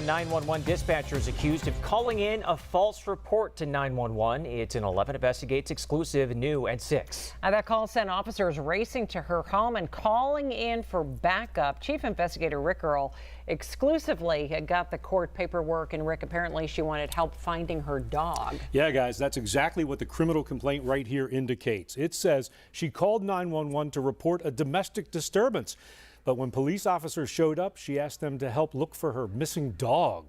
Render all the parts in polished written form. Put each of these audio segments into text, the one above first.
A 911 dispatcher is accused of calling in a false report to 911. It's an 11 Investigates exclusive, new at 6. That call sent officers racing to her home and calling in for backup. Chief Investigator Rick Earle exclusively had got the court paperwork, and Rick, apparently she wanted help finding her dog. Yeah, guys, that's exactly what the criminal complaint right here indicates. It says she called 911 to report a domestic disturbance. But when police officers showed up, she asked them to help look for her missing dog.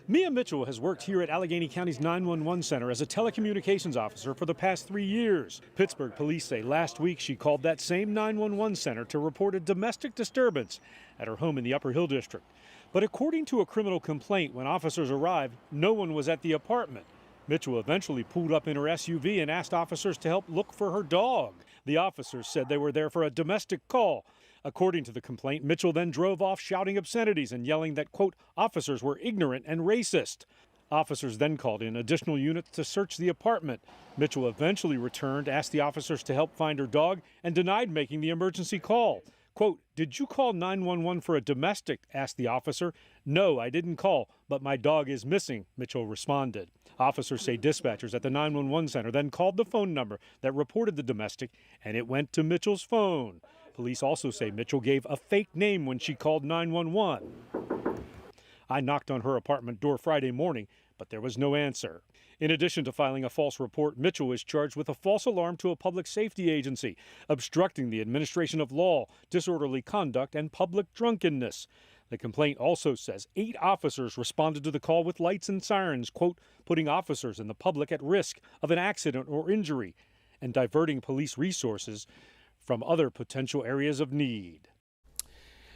Mia Mitchell has worked here at Allegheny County's 911 center as a telecommunications officer for the past 3 years. Pittsburgh police say last week she called that same 911 center to report a domestic disturbance at her home in the Upper Hill District. But according to a criminal complaint, when officers arrived, no one was at the apartment. Mitchell eventually pulled up in her SUV and asked officers to help look for her dog. The officers said they were there for a domestic call. According to the complaint, Mitchell then drove off shouting obscenities and yelling that, quote, officers were ignorant and racist. Officers then called in additional units to search the apartment. Mitchell eventually returned, asked the officers to help find her dog, and denied making the emergency call. Quote, did you call 911 for a domestic? Asked the officer. No, I didn't call, but my dog is missing, Mitchell responded. Officers say dispatchers at the 911 center then called the phone number that reported the domestic, and it went to Mitchell's phone. Police also say Mitchell gave a fake name when she called 911. I knocked on her apartment door Friday morning, but there was no answer. In addition to filing a false report, Mitchell is charged with a false alarm to a public safety agency, obstructing the administration of law, disorderly conduct, and public drunkenness. The complaint also says 8 officers responded to the call with lights and sirens, quote, putting officers and the public at risk of an accident or injury and diverting police resources from other potential areas of need.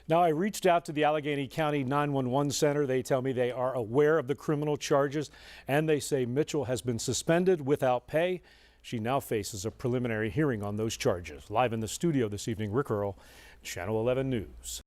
Now, I reached out to the Allegheny County 911 Center. They tell me they are aware of the criminal charges, and they say Mitchell has been suspended without pay. She now faces a preliminary hearing on those charges. Live in the studio this evening, Rick Earle, Channel 11 News.